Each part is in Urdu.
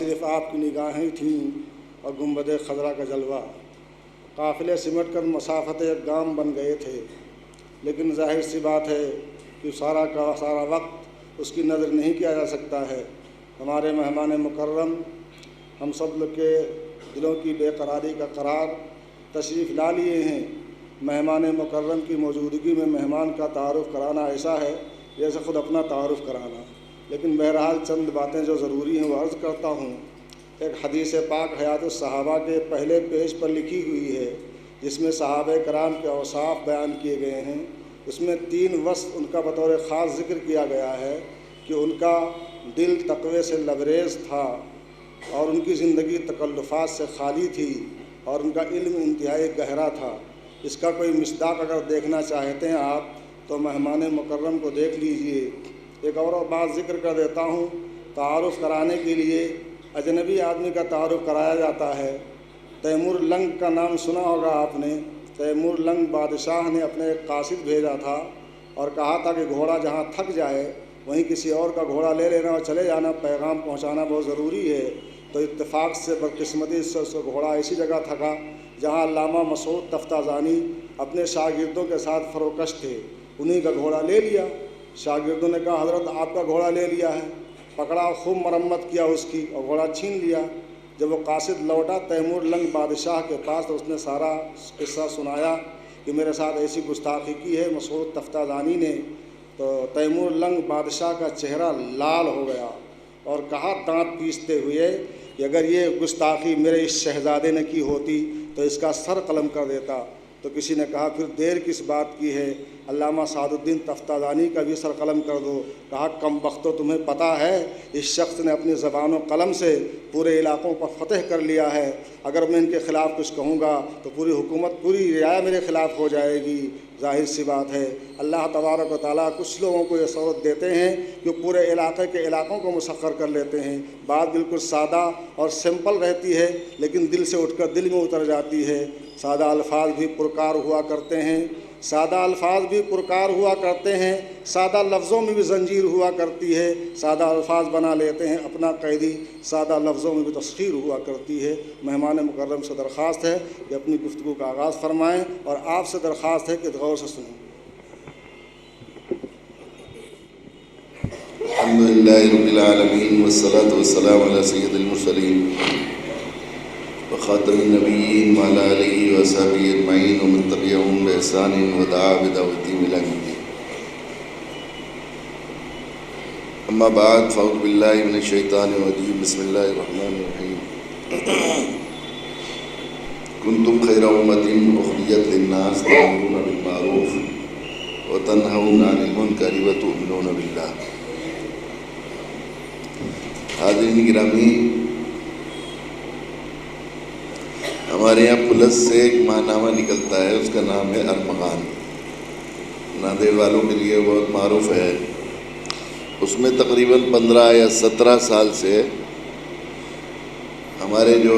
صرف آپ کی نگاہیں تھیں اور گنبد خضرا کا جلوہ۔ قافلے سمٹ کر مسافت ایک گام بن گئے تھے، لیکن ظاہر سی بات ہے کہ سارا کا سارا وقت اس کی نظر نہیں کیا جا سکتا ہے۔ ہمارے مہمان مکرم ہم سب لوگ کے دلوں کی بے قراری کا قرار تشریف لا لیے ہیں۔ مہمان مکرم کی موجودگی میں مہمان کا تعارف کرانا ایسا ہے جیسے خود اپنا تعارف کرانا، لیکن بہرحال چند باتیں جو ضروری ہیں وہ عرض کرتا ہوں۔ ایک حدیث پاک حیات الصحابہ کے پہلے پیج پر لکھی ہوئی ہے، جس میں صحابہ کرام کے اوصاف بیان کیے گئے ہیں۔ اس میں 3 وصف ان کا بطور خاص ذکر کیا گیا ہے کہ ان کا دل تقوی سے لبریز تھا اور ان کی زندگی تکلفات سے خالی تھی اور ان کا علم انتہائی گہرا تھا۔ اس کا کوئی مصداق اگر دیکھنا چاہتے ہیں آپ تو مہمان مکرم کو دیکھ لیجئے۔ ایک اور بات ذکر کر دیتا ہوں، تعارف کرانے کے لیے اجنبی آدمی کا تعارف کرایا جاتا ہے۔ تیمور لنگ کا نام سنا ہوگا آپ نے۔ تیمور لنگ بادشاہ نے اپنے ایک قاصد بھیجا تھا اور کہا تھا کہ گھوڑا جہاں تھک جائے وہیں کسی اور کا گھوڑا لے لینا اور چلے جانا، پیغام پہنچانا بہت ضروری ہے۔ تو اتفاق سے بدقسمتی سے اس کا گھوڑا ایسی جگہ تھکا جہاں علامہ مسعود تفتازانی اپنے شاگردوں کے ساتھ فروکش تھے۔ انہی کا گھوڑا لے لیا۔ شاگردوں نے کہا حضرت آپ کا گھوڑا لے لیا ہے۔ پکڑا، خوب مرمت کیا اس کی اور گھوڑا چھین لیا۔ جب وہ قاصد لوٹا تیمور لنگ بادشاہ کے پاس تو اس نے سارا قصہ سنایا کہ میرے ساتھ ایسی گستاخی کی ہے مسعود تفتازانی نے۔ تو تیمور لنگ بادشاہ کا چہرہ لال ہو گیا اور کہا دانت پیستے ہوئے کہ اگر یہ گستاخی میرے اس شہزادے نے کی ہوتی تو اس کا سر قلم کر دیتا۔ تو کسی نے کہا پھر دیر کس بات کی ہے، علامہ سعد الدین تفتازانی کا بھی سر قلم کر دو۔ کہا کم بختو، تمہیں پتہ ہے اس شخص نے اپنی زبان و قلم سے پورے علاقوں پر فتح کر لیا ہے۔ اگر میں ان کے خلاف کچھ کہوں گا تو پوری حکومت، پوری رعایا میرے خلاف ہو جائے گی۔ ظاہر سی بات ہے اللہ تبارک و تعالیٰ کچھ لوگوں کو یہ سعادت دیتے ہیں کہ پورے علاقے کے علاقوں کو مسخر کر لیتے ہیں۔ بات بالکل سادہ اور سمپل رہتی ہے لیکن دل سے اٹھ کر دل میں اتر جاتی ہے۔ سادہ الفاظ بھی پرکار ہوا کرتے ہیں، سادہ الفاظ بھی پرکار ہوا کرتے ہیں، سادہ لفظوں میں بھی زنجیر ہوا کرتی ہے۔ سادہ الفاظ بنا لیتے ہیں اپنا قیدی، سادہ لفظوں میں بھی تسخیر ہوا کرتی ہے۔ مہمان مکرم سے درخواست ہے کہ اپنی گفتگو کا آغاز فرمائیں اور آپ سے درخواست ہے کہ غور سے سنیں۔ الحمدللہ رب العالمین والصلاة والسلام علی سید المرسلین وخاتم النبیین وعلی آلہ وصحبہ اجمعین ومن تبعہم بإحسان ودعا بدعوتہم الی یوم الدین۔ اما بعد فاعوذ باللہ من الشیطان الرجیم، بسم اللہ الرحمن الرحیم۔ کنتم خیر امۃ اخرجت للناس تأمرون بالمعروف وتنہون عن المنکر وتؤمنون باللہ۔ حاضرین گرامی، ہمارے یہاں پلس سے ایک ماہنامہ نکلتا ہے، اس کا نام ہے ارمغان، ناندیڑ والوں کے لیے بہت معروف ہے۔ اس میں تقریباً 15 یا 17 سال سے ہمارے جو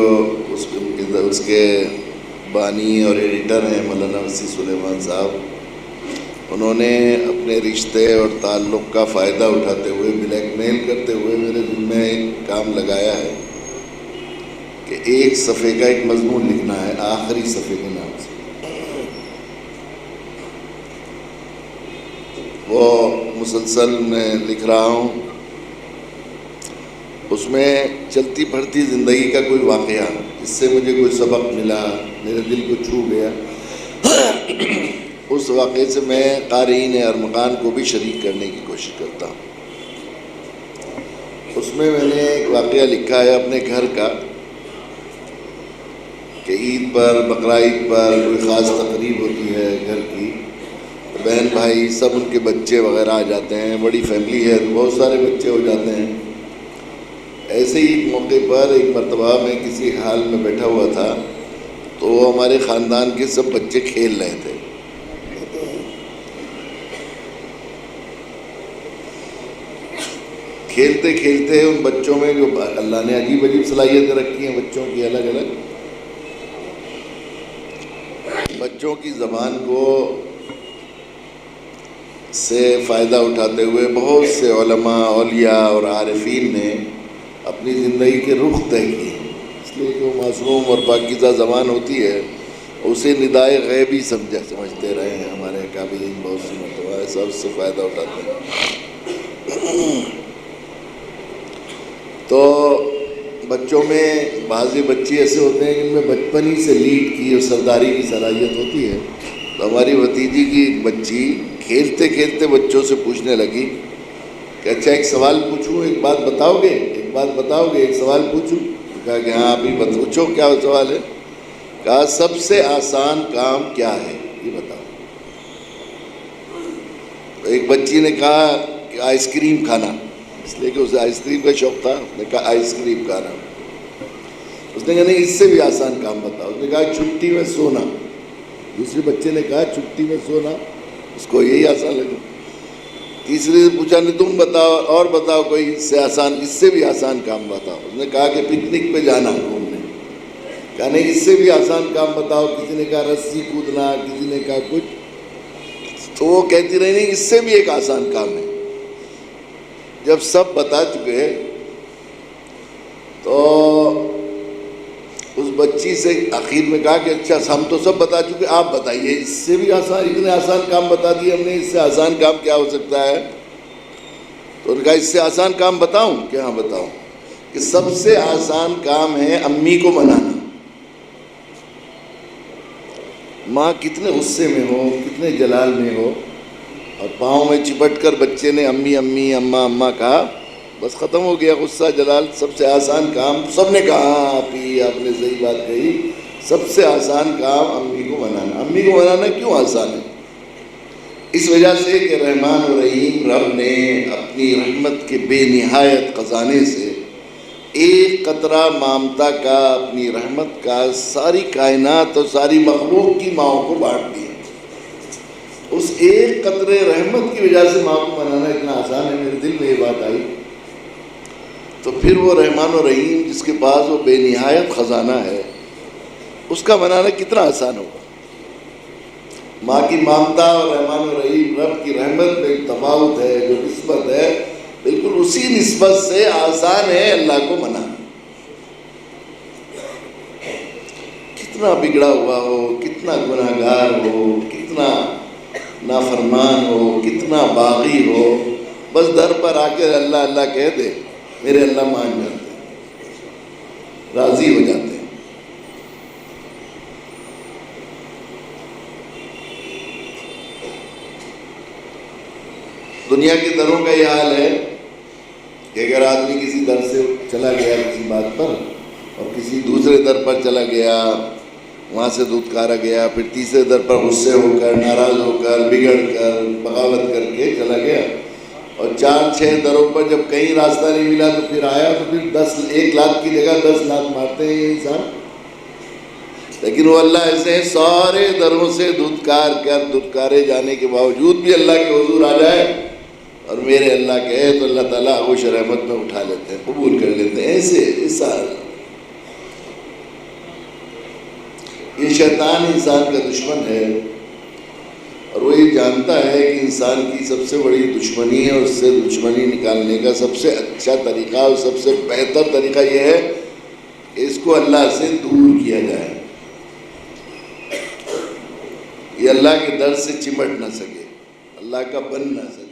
اس کے بانی اور ایڈیٹر ہیں مولانا وسیع سلیمان صاحب، انہوں نے اپنے رشتے اور تعلق کا فائدہ اٹھاتے ہوئے، بلیک میل کرتے ہوئے میرے دل میں ایک کام لگایا ہے کہ ایک صفحے کا ایک مضمون لکھنا ہے آخری صفحے کے نام سے۔ وہ مسلسل میں لکھ رہا ہوں، اس میں چلتی پھرتی زندگی کا کوئی واقعہ، اس سے مجھے کوئی سبق ملا، میرے دل کو چھو گیا، اس واقعے سے میں قارئین ارمغان کو بھی شریک کرنے کی کوشش کرتا ہوں۔ اس میں نے ایک واقعہ لکھا ہے اپنے گھر کا کہ عید پر، بقرعید پر کوئی خاص تقریب ہوتی ہے گھر کی، بہن بھائی سب ان کے بچے وغیرہ آ جاتے ہیں، بڑی فیملی ہے تو بہت سارے بچے ہو جاتے ہیں۔ ایسے ہی ایک موقع پر ایک مرتبہ میں کسی حال میں بیٹھا ہوا تھا تو ہمارے خاندان کے سب بچے کھیل رہے تھے۔ کھیلتے کھیلتے ان بچوں میں جو اللہ نے عجیب عجیب صلاحیتیں رکھی ہیں بچوں کی، الگ الگ بچوں کی زبان کو سے فائدہ اٹھاتے ہوئے بہت سے علماء، اولیاء اور عارفین نے اپنی زندگی کے رخ طے کیے، اس لیے کہ وہ معصوم اور پاکیزہ زبان ہوتی ہے، اسے ندائے غیبی سمجھتے رہے ہیں ہمارے قابلین بہت سی مرتبہ، ایسا اس سے فائدہ اٹھاتے ہیں۔ تو بچوں میں بعض بچے ایسے ہوتے ہیں جن میں بچپن ہی سے لیڈ کی اور سرداری کی صلاحیت ہوتی ہے۔ تو ہماری بھتیجی کی ایک بچی کھیلتے کھیلتے بچوں سے پوچھنے لگی کہ اچھا ایک سوال پوچھوں، ایک بات بتاؤ گے، ایک سوال پوچھوں؟ کہا کہ ہاں ابھی پوچھو، کیا سوال ہے؟ کہا سب سے آسان کام کیا ہے یہ بتاؤ۔ تو ایک بچی نے کہا کہ آئس کریم کھانا، اس لیے کہ اسے آئس کریم کا شوق تھا، اس نے کہا آئس کریم کھانا۔ اس نے کہا نہیں اس سے بھی آسان کام بتاؤ۔ اس نے کہا چھٹی میں سونا۔ دوسرے بچے نے کہا چھٹی میں سونا، اس کو یہی آسان لگا۔ تیسرے سے پوچھا نہیں تم بتاؤ، اور بتاؤ کوئی اس سے بھی آسان کام بتاؤ۔ اس نے کہا کہ پکنک پہ جانا گھومنے۔ کہا نہیں اس سے بھی آسان کام بتاؤ۔ کسی نے کہا رسی کودنا، کسی نے کہا کچھ۔ تو وہ کہتی رہی نہیں اس سے بھی ایک آسان کام ہے۔ جب سب بتا چکے تو اس بچی سے آخر میں کہا کہ اچھا ہم تو سب بتا چکے، آپ بتائیے اس سے بھی آسان، اتنے آسان کام بتا دیے ہم نے، اس سے آسان کام کیا ہو سکتا ہے؟ تو انہوں نے کہا اس سے آسان کام بتاؤں؟ کہ ہاں بتاؤں۔ کہ سب سے آسان کام ہے امی کو منانا۔ ماں کتنے غصے میں ہو، کتنے جلال میں ہو، اور پاؤں میں چپٹ کر بچے نے امی امی اماں اماں کہا، بس ختم ہو گیا غصہ جلال۔ سب سے آسان کام، سب نے کہا ہاں آپ نے صحیح بات کہی، سب سے آسان کام امی کو منانا۔ امی کو منانا کیوں آسان ہے؟ اس وجہ سے کہ رحمان و رحیم رب نے اپنی رحمت کے بے نہایت خزانے سے ایک قطرہ مامتا کا، اپنی رحمت کا ساری کائنات اور ساری مخلوق کی ماؤں کو بانٹ دیا۔ اس ایک قطرے رحمت کی وجہ سے ماں کو منانا اتنا آسان ہے۔ میرے دل میں یہ بات آئی تو پھر وہ رحمان و رحیم جس کے پاس وہ بے نہایت خزانہ ہے، اس کا منانا کتنا آسان ہوگا۔ ماں کی مامتا اور رحمان و رحیم رب کی رحمت میں ایک تفاوت ہے، جو نسبت ہے، بالکل اسی نسبت سے آسان ہے اللہ کو منانا۔ کتنا بگڑا ہوا ہو، کتنا گناہ گار ہو، کتنا نافرمان ہو، کتنا باغی ہو، بس در پر آ کے اللہ اللہ کہہ دے، میرے اللہ مان جاتے ہیں، راضی ہو جاتے ہیں۔ دنیا کے دروں کا یہ حال ہے کہ اگر آدمی کسی در سے چلا گیا کسی بات پر، اور کسی دوسرے در پر چلا گیا، وہاں سے دودھکارا گیا، پھر تیسرے در پر غصے ہو کر، ناراض ہو کر، بگڑ کر، بغاوت کر کے چلا گیا، اور 4-6 دروں پر جب کہیں راستہ نہیں ملا تو پھر آیا، تو پھر 1 لاکھ کی جگہ 10 لاکھ مارتے ہیں یہ انسان۔ لیکن وہ اللہ ایسے ہیں، سارے دروں سے دودھکارے جانے کے باوجود بھی اللہ کے حضور آ جائے اور میرے اللہ کہے تو اللہ تعالیٰ آغوش رحمت میں اٹھا لیتے ہیں، قبول کر لیتے ہیں۔ ایسا یہ شیطان انسان کا دشمن ہے، اور وہ یہ جانتا ہے کہ انسان کی سب سے بڑی دشمنی ہے، اور اس سے دشمنی نکالنے کا سب سے اچھا طریقہ اور سب سے بہتر طریقہ یہ ہے کہ اس کو اللہ سے دور کیا جائے، یہ اللہ کے در سے چمٹ نہ سکے، اللہ کا بن نہ سکے۔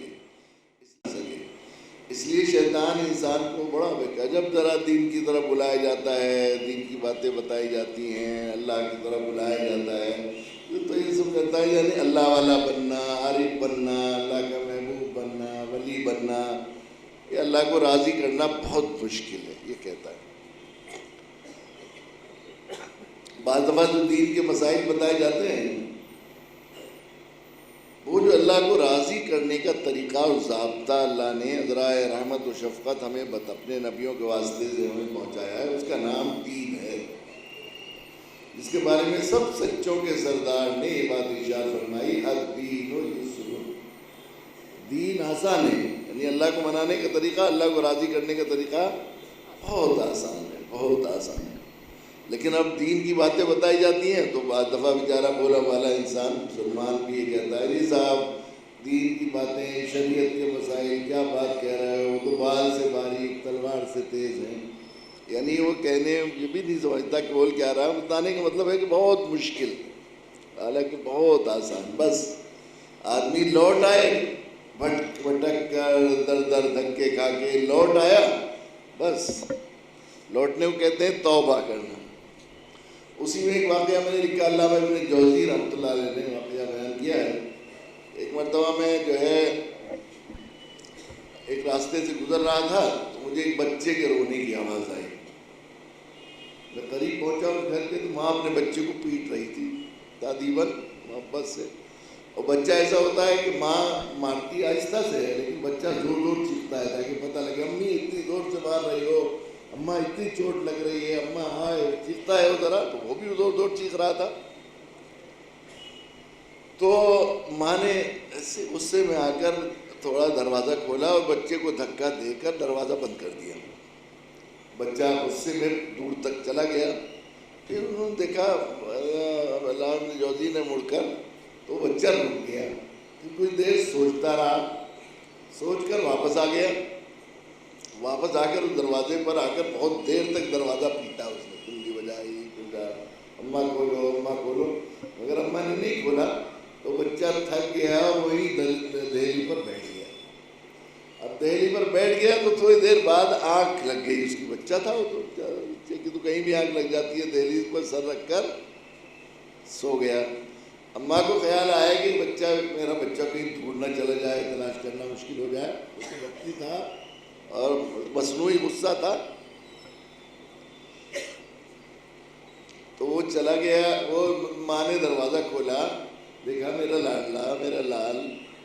اس لیے شیطان انسان کو بڑا بہکا، جب ذرا دین کی طرف بلایا جاتا ہے، دین کی باتیں بتائی جاتی ہیں، اللہ کی طرف بلایا جاتا ہے، تو یہ سب کہتا ہے یعنی اللہ والا بننا، عارف بننا، اللہ کا محبوب بننا، ولی بننا، یہ اللہ کو راضی کرنا بہت مشکل ہے، یہ کہتا ہے۔ بعض دفعہ جو دین کے مسائل بتائے جاتے ہیں، وہ جو اللہ کو راضی کرنے کا طریقہ اور ضابطہ اللہ نے ذرائع رحمت و شفقت ہمیں اپنے نبیوں کے واسطے سے ہمیں پہنچایا ہے، اس کا نام دین ہے، جس کے بارے میں سب سچوں کے سردار نے یہ بات ارشاد فرمائی، الدین یسر، دین آسان ہے، یعنی اللہ کو منانے کا طریقہ، اللہ کو راضی کرنے کا طریقہ بہت آسان ہے، بہت آسان ہے۔ لیکن اب دین کی باتیں بتائی جاتی ہیں تو بعض دفعہ بیچارہ بولا والا انسان مسلمان بھی یہ کہتا ہے، جی صاحب دین کی باتیں، شریعت کے مسائل کیا بات کہہ رہے ہو، تو بال سے باریک تلوار سے تیز ہیں. یعنی وہ کہنے یہ بھی نہیں سمجھتا کہ بول کیا رہا ہے. بتانے کا مطلب ہے کہ بہت مشکل، حالانکہ بہت آسان. بس آدمی لوٹ آئے بھٹک کر در در دھکے کھا کے لوٹ آیا، بس لوٹنے کو کہتے ہیں توبہ کرنا. اسی میں ایک واقعہ میں نے لکھا، علامہ ابن جوزی رحمۃ اللہ علیہ نے واقعہ بیان کیا ہے. ایک مرتبہ میں جو ہے ایک راستے سے گزر رہا تھا تو مجھے ایک بچے کے رونے کی آواز آئی. میں قریب پہنچا اس گھر کے تو ماں اپنے بچے کو پیٹ رہی تھی تادیباً محبت سے. اور بچہ ایسا ہوتا ہے کہ ماں مارتی آہستہ سے ہے لیکن بچہ زور زور چیختا ہے تاکہ پتہ لگے امی اتنی زور سے مار رہی ہو، اماں اتنی چوٹ لگ رہی ہے، اماں ہائے، چیختا ہے وہ ذرا. تو وہ بھی زور زور چیخ رہا تھا. تو ماں نے ایسے غصے میں آ کر تھوڑا دروازہ کھولا اور بچے کو دھکا دے کر دروازہ بند کر دیا. بچہ غصے میں دور تک چلا گیا. پھر انہوں نے دیکھا علامہ جوزی نے مڑ کر تو بچہ رک گیا. پھر کچھ دیر سوچتا رہا، سوچ کر واپس آ گیا. واپس آ کر اس دروازے پر آ کر بہت دیر تک دروازہ پیٹا. اس نے کنڈی بجائی، اماں کھولو اماں کھولو، مگر اماں نے نہیں کھولا. تو بچہ تھک گیا اور وہی دہلی پر بیٹھ گیا. اب دہلی پر بیٹھ گیا تو تھوڑی دیر بعد آنکھ لگ گئی اس کی. بچہ تھا وہ تو، بچے کی تو کہیں بھی آنکھ لگ جاتی ہے. دہلی پر سر رکھ کر سو گیا. اماں کو خیال آیا کہ بچہ میرا بچہ کہیں دور نہ چلا جائے، تلاش کرنا مشکل ہو جائے. اس میں وقتی تھا اور مصنوعی غصہ تھا. تو وہ چلا گیا. وہ ماں نے دروازہ کھولا، دیکھا میرا لاڈلا، میرا لال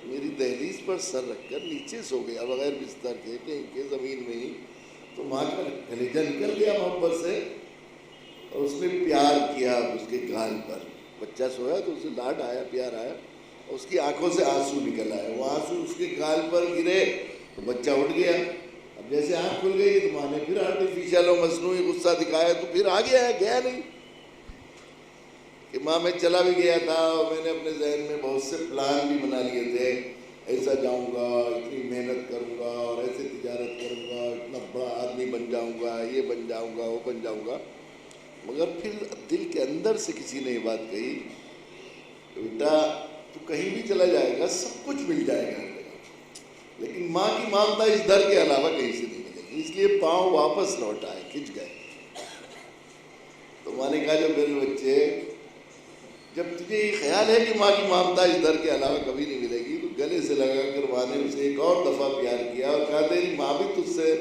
میری دہلیز پر سر رکھ کر نیچے سو گیا بغیر بستر کے، کہیں کے زمین میں ہی. تو ماں کا کلیجہ نکل گیا محبت سے اور اس نے پیار کیا اس کے گال پر. بچہ سویا تو اسے لاڈ آیا، پیار آیا اور اس کی آنکھوں سے آنسو نکل آئے. وہ آنسو اس کے گال پر گرے تو بچہ اٹھ گیا. اب جیسے آنکھ کھل گئی تو ماں نے پھر آرٹیفیشل اور مصنوعی غصہ دکھایا تو پھر آ گیا ہے، گیا نہیں. کہ ماں میں چلا بھی گیا تھا اور میں نے اپنے ذہن میں بہت سے پلان بھی بنا لیے تھے. ایسا جاؤں گا، اتنی محنت کروں گا اور ایسے تجارت کروں گا، اتنا بڑا آدمی بن جاؤں گا، یہ بن جاؤں گا، وہ بن جاؤں گا. مگر پھر دل کے اندر سے کسی نے یہ بات کہی کہ بیٹا تو کہیں بھی چلا جائے گا سب کچھ مل جائے گا ہر جگہ، لیکن ماں کی ممتا اس در کے علاوہ کہیں سے نہیں ملے گی. اس لیے پاؤں واپس لوٹ آئے، کھنچ گئے. تو ماں نے کہا جب میرے بچے، جب تجھے یہ خیال ہے کہ ماں کی ممتا اس در کے علاوہ کبھی نہیں ملے گی، تو گلے سے لگا کر ماں نے اسے ایک اور دفعہ پیار کیا اور کہا تیری ماں بھی تجھ سے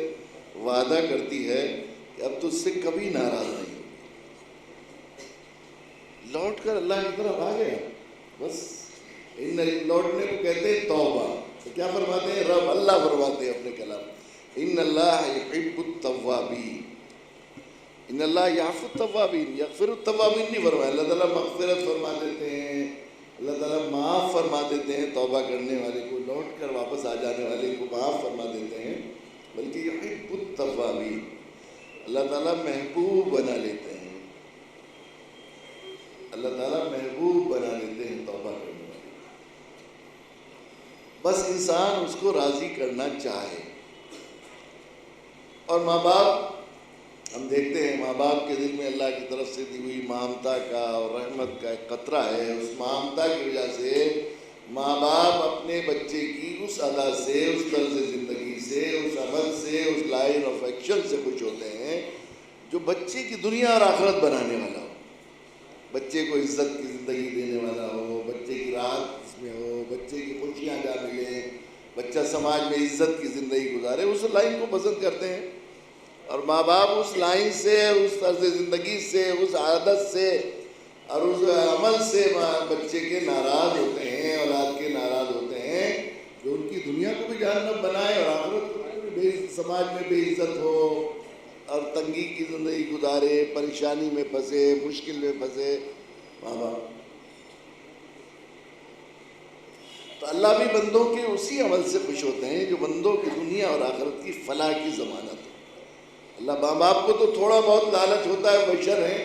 وعدہ کرتی ہے کہ اب تجھ سے کبھی ناراض نہیں ہوگی. لوٹ کر اللہ کی طرف آ گیا. بس ان لوٹنے کو کہتے ہیں توبہ. تو کیا فرماتے ہیں رب؟ اللہ فرماتے ہیں اپنے کلام، ان اللہ یحب التوابین، ان اللہ یعفو التوابین، یغفر التوابین نہیں فرمایا. اللہ تعالیٰ مغفرت فرما دیتے ہیں، اللہ تعالیٰ معاف فرما دیتے ہیں توبہ کرنے والے کو، لوٹ کر واپس آ جانے والے کو معاف فرما دیتے ہیں. بلکہ یحب التوابین، اللہ تعالیٰ محبوب بنا لیتے ہیں، اللہ تعالیٰ محبوب بنا لیتے ہیں توبہ کرنے والے. بس انسان اس کو راضی کرنا چاہے. اور ماں باپ، ہم دیکھتے ہیں ماں باپ کے دل میں اللہ کی طرف سے دی ہوئی ممتا کا اور رحمت کا ایک قطرہ ہے. اس ممتا کی وجہ سے ماں باپ اپنے بچے کی اس ادا سے، اس طرز زندگی سے، اس عمل سے، اس لائن آف ایکشن سے خوش ہوتے ہیں جو بچے کی دنیا اور آخرت بنانے والا ہو، بچے کو عزت کی زندگی دینے والا ہو، بچے کی راحت اس میں ہو، بچے کی خوشیاں جا ملیں، بچہ سماج میں عزت کی زندگی گزارے. اس لائن کو پسند کرتے ہیں. اور ماں باپ اس لائن سے، اس طرز زندگی سے، اس عادت سے اور اس عمل سے بچے کے ناراض ہوتے ہیں، اولاد کے ناراض ہوتے ہیں، جو ان کی دنیا کو بھی جہنم بنائے اور آخرت کو بھی سماج میں بے عزت ہو اور تنگی کی زندگی گزارے، پریشانی میں پھنسے، مشکل میں پھنسے ماں باپ. تو اللہ بھی بندوں کے اسی عمل سے خوش ہوتے ہیں جو بندوں کی دنیا اور آخرت کی فلاح کی ضمانت ہو. اللہ ماں باپ کو تو تھوڑا بہت لالچ ہوتا ہے، بشر ہیں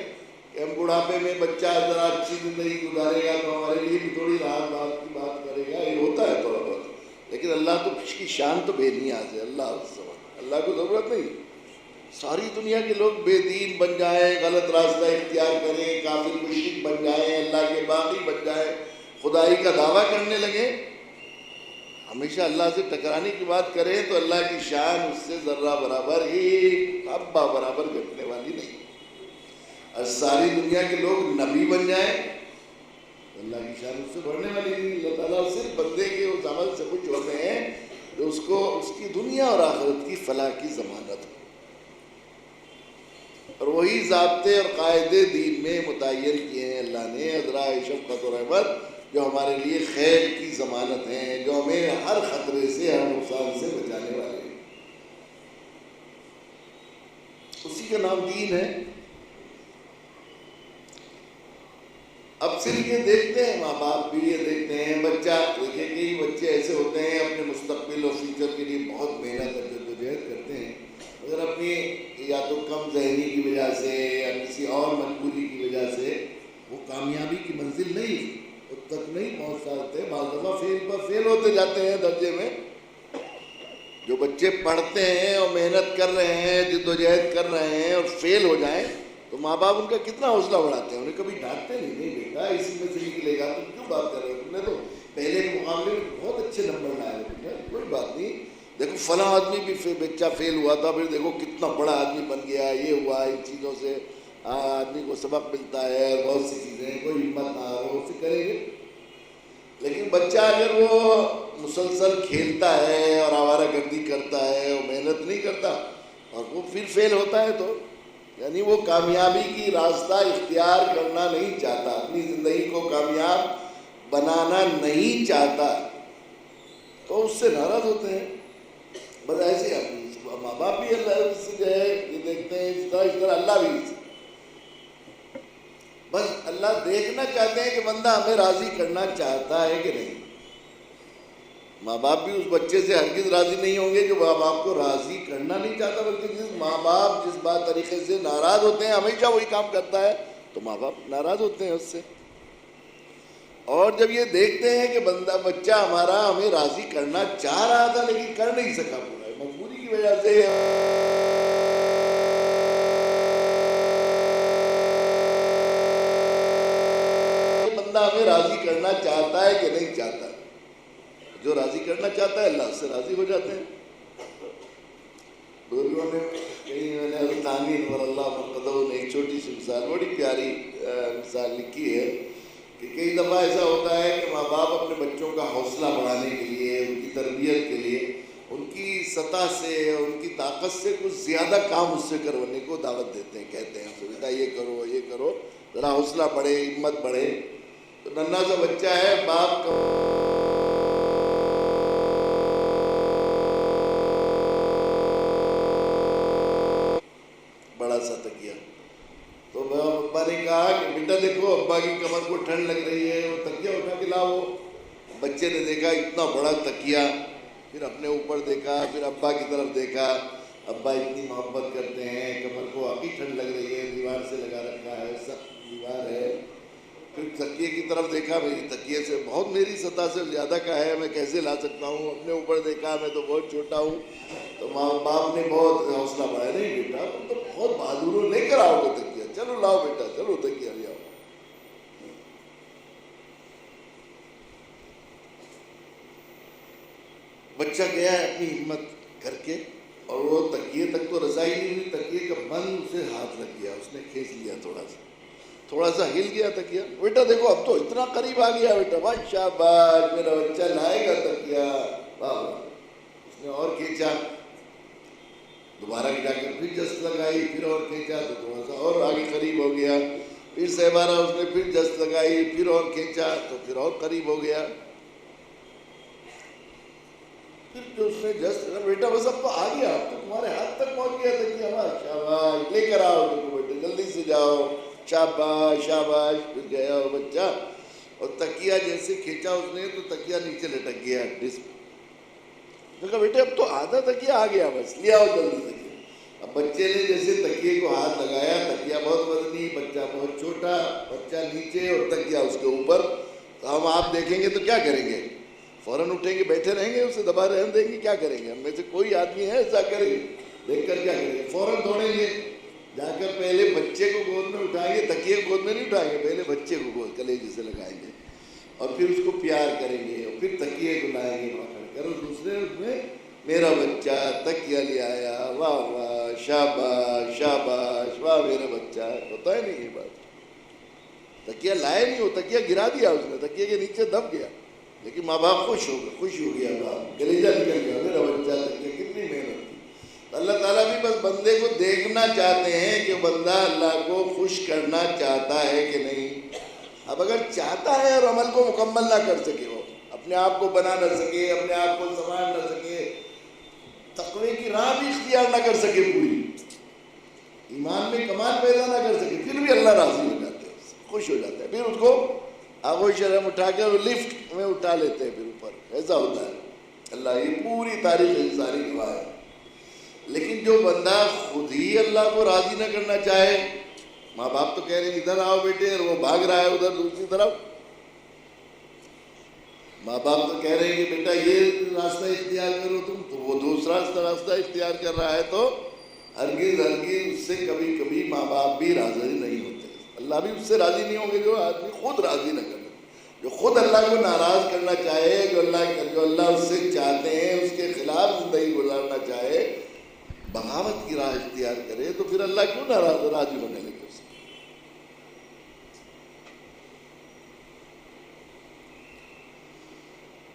کہ ہم بڑھاپے میں بچہ ذرا اچھی زندگی گزارے گا تو ہمارے لیے بھی تھوڑی راحت کی بات کرے گا، یہ ہوتا ہے تھوڑا بہت. لیکن اللہ تو اس کی شان تو بے نیاز ہے. اللہ اللہ کو ضرورت نہیں. ساری دنیا کے لوگ بے دین بن جائیں, غلط راستہ اختیار کریں, کافر مشرک بن جائیں, اللہ کے باغی بن جائیں, خدائی کا دعویٰ کرنے لگیں, ہمیشہ اللہ سے ٹکرانے کی بات کریں تو اللہ کی شان اس سے ذرہ برابر, ایک حبہ برابر گھٹنے والی نہیں. اور ساری دنیا کے لوگ نبی بن جائیں تو اللہ کی شان اس سے بڑھنے والی نہیں. اللہ تعالیٰ صرف بندے کے اس عمل سے کچھ ہوتے ہیں جو اس کو اس کی دنیا اور آخرت کی فلاح کی ضمانت ہو, اور وہی ضابطے اور قاعدے دین میں متعین کیے ہیں اللہ نے, ازرائے شفقت و رحمت, جو ہمارے لیے خیر کی ضمانت ہیں, جو ہمیں ہر خطرے سے, ہر نقصان سے بچانے والے ہیں. اسی کا نام دین ہے. اب صرف یہ دیکھتے ہیں, ماں باپ بھی یہ دیکھتے ہیں, بچہ دیکھیں کئی بچے ایسے ہوتے ہیں اپنے مستقبل اور فیوچر کے لیے بہت محنت اور جدوجہد کرتے ہیں, مگر اپنی یا تو کم ذہنی کی وجہ سے یا کسی اور مجبوری کی وجہ سے وہ کامیابی کی منزل نہیں تک نہیں پہنچ سکتے. بعض دفعہ فیل پر فیل ہوتے جاتے ہیں درجے میں. جو بچے پڑھتے ہیں اور محنت کر رہے ہیں, جدوجہد کر رہے ہیں, اور فیل ہو جائیں تو ماں باپ ان کا کتنا حوصلہ بڑھاتے ہیں, انہیں کبھی ڈانٹتے نہیں بیٹا اسی میں سے نکلے گا, تم کیوں بات کر رہے ہو, تم نے تو پہلے کے مقابلے میں بہت اچھے نمبر لائے ہو, کوئی بات نہیں, دیکھو فلاں آدمی بھی بچہ فیل ہوا تھا, پھر دیکھو کتنا بڑا آدمی بن گیا, یہ ہوا, ان چیزوں سے آدمی کو سبق ملتا ہے, بہت سی چیزیں, کوئی ہمت نہ ہو اسے کریں گے. لیکن بچہ اگر وہ مسلسل کھیلتا ہے اور آوارہ گردی کرتا ہے اور محنت نہیں کرتا اور وہ پھر فیل ہوتا ہے, تو یعنی وہ کامیابی کی راستہ اختیار کرنا نہیں چاہتا, اپنی زندگی کو کامیاب بنانا نہیں چاہتا, تو اس سے ناراض ہوتے ہیں. بس ایسے ہی ماں باپ بھی اللہ سے جو ہے یہ دیکھتے ہیں, اس طرح اللہ بھی, بس اللہ دیکھنا چاہتے ہیں کہ بندہ ہمیں راضی کرنا چاہتا ہے کہ نہیں. ماں باپ بھی اس بچے سے ہرگز راضی نہیں ہوں گے جو ماں باپ کو راضی کرنا نہیں چاہتا, بلکہ جس ماں باپ جس بات طریقے سے ناراض ہوتے ہیں, ہمیشہ وہی کام کرتا ہے تو ماں باپ ناراض ہوتے ہیں اس سے. اور جب یہ دیکھتے ہیں کہ بچہ ہمارا ہمیں راضی کرنا چاہ رہا تھا لیکن کر نہیں سکا, پورا مجبوری کی وجہ سے, بندہ ہمیں راضی کرنا چاہتا ہے کہ نہیں چاہتا, جو راضی کرنا چاہتا ہے اللہ اس سے راضی ہو جاتے ہیں. بزرگوں نے کہیں اللہ مرتضی نے ایک چھوٹی سی مثال, بڑی پیاری مثال لکھی ہے کہ کئی دفعہ ایسا ہوتا ہے کہ ماں باپ اپنے بچوں کا حوصلہ بڑھانے کے لیے, ان کی تربیت کے لیے, ان کی سطح سے, ان کی طاقت سے کچھ زیادہ کام اس سے کروانے کو دعوت دیتے ہیں, کہتے ہیں بیٹا یہ کرو یہ کرو, ذرا حوصلہ بڑھے, ہمت بڑھے. تو ننھا سا بچہ ہے, باپ کا بڑا سا تکیہ, تو ابا نے کہا کہ بیٹا دیکھو ابا کی کمر کو ٹھنڈ لگ رہی ہے, وہ تکیہ اٹھا کے لاؤ. بچے نے دیکھا اتنا بڑا تکیہ, پھر اپنے اوپر دیکھا, پھر ابا کی طرف دیکھا, ابا اتنی محبت کرتے ہیں, کمر کو ابھی ٹھنڈ لگ رہی ہے, دیوار سے لگا رکھا ہے, سخت دیوار ہے. پھر تکیے کی طرف دیکھا, میری تکیے سے بہت, میری سطح سے زیادہ کا ہے, میں کیسے لا سکتا ہوں. اپنے اوپر دیکھا, میں تو بہت چھوٹا ہوں. تو ماں باپ نے بہت حوصلہ بڑھایا, نہیں بیٹا تم تو بہت بہادر ہو, لے کر آؤ گے تکیہ, چلو لاؤ بیٹا, چلو تکیہ لے آؤ. بچہ گیا ہے اپنی ہمت کر کے, اور وہ تکیے تک تو رسائی نہیں ہوئی, تکیے کا بند اسے ہاتھ لگ گیا, اس نے کھینچ لیا, تھوڑا سا ہل گیا تکیہ. بیٹا دیکھو اب تو اتنا قریب آ گیا بیٹا, واہ شاباش میرا بچہ لائے گا تکیہ, واہ. اس نے اور کھینچا, دوبارہ جا کر پھر جست لگائی, پھر اور کھینچا تو تھوڑا سا اور آگے قریب ہو گیا. پھر سہبارہ اس نے پھر جست لگائی, پھر اور کھینچا تو پھر اور قریب ہو گیا. پھر جو اس نے جست لگا, بیٹا بس اب تو آ گیا, اب تو تمہارے ہاتھ تک پہنچ گیا تکیہ, واہ شاباش, لے کر آؤ بیٹے, جلدی سے جاؤ, شاباش شاباش. پھر گیا وہ بچہ, اور تکیہ جیسے کھینچا اس نے تو تکیہ نیچے لٹک گیا ڈسک. کہا بیٹے اب تو آدھا تکیہ آ گیا, بس لے آؤ جلدی تکیہ. اب بچے نے جیسے تکیے کو ہاتھ لگایا, تکیہ بہت وزنی, بچہ بہت چھوٹا, بچہ نیچے اور تکیہ اس کے اوپر. تو ہم آپ دیکھیں گے تو کیا کریں گے, فوراً اٹھیں گے, بیٹھے رہیں گے, اسے دبا رہنے دیں گے, کیا کریں گے؟ ہم میں سے کوئی آدمی ہے ایسا کرے گا؟ دیکھ کر کیا کریں گے؟ فوراً دوڑیں گے, جا کر پہلے بچے کو گود میں اٹھائیں گے, تکیے کو گود میں نہیں اٹھائیں گے, پہلے بچے کو گود کلیجے سے لگائیں گے, اور پھر اس کو پیار کریں گے, اور پھر تکیے کو لائیں گے پکڑ کر, اور دوسرے اس میں میرا بچہ تکیہ لے آیا, واہ واہ, شاباش شاباش, واہ میرا بچہ. ہوتا ہے نہیں یہ بات؟ تکیہ لائے نہیں, وہ تکیہ گرا دیا اس نے, تکیے کے نیچے دب گیا, لیکن ماں باپ خوش ہو گئے, خوش ہو گیا باپ, کلیجہ نکل گیا, میرا بچہ تکیہ. کتنی محنت کی. اللہ تعالیٰ بھی بس بندے کو دیکھنا چاہتے ہیں کہ بندہ اللہ کو خوش کرنا چاہتا ہے کہ نہیں. اب اگر چاہتا ہے اور عمل کو مکمل نہ کر سکے, وہ اپنے آپ کو بنا نہ سکے, اپنے آپ کو سنبھال نہ سکے, تقوی کی راہ بھی اختیار نہ کر سکے, پوری ایمان میں کمال پیدا نہ کر سکے, پھر بھی اللہ راضی ہو جاتے ہیں, خوش ہو جاتا ہے, پھر اس کو آغوش شرم اٹھا کے لفٹ میں اٹھا لیتے ہیں, پھر اوپر. ایسا ہوتا ہے. اللہ یہ پوری تاریخ انسانی گواہ ہے. لیکن جو بندہ خود ہی اللہ کو راضی نہ کرنا چاہے, ماں باپ تو کہہ رہے ہیں ادھر آؤ بیٹے, اور وہ بھاگ رہا ہے ادھر دوسری طرف. ماں باپ تو کہہ رہے ہیں کہ بیٹا یہ راستہ اختیار کرو تم, تو وہ دوسرا راستہ اختیار کر رہا ہے. تو ہرگز ہرگز اس سے کبھی کبھی ماں باپ بھی راضی نہیں ہوتے. اللہ بھی اس سے راضی نہیں ہوں گے جو آدمی خود راضی نہ کرے, جو خود اللہ کو ناراض کرنا چاہے, جو اللہ اس سے چاہتے ہیں اس کے خلاف زندگی گزارنا چاہے, بغاوت کی راہ اختیار کرے, تو پھر اللہ کیوں راضی ہونے لگے اس سے؟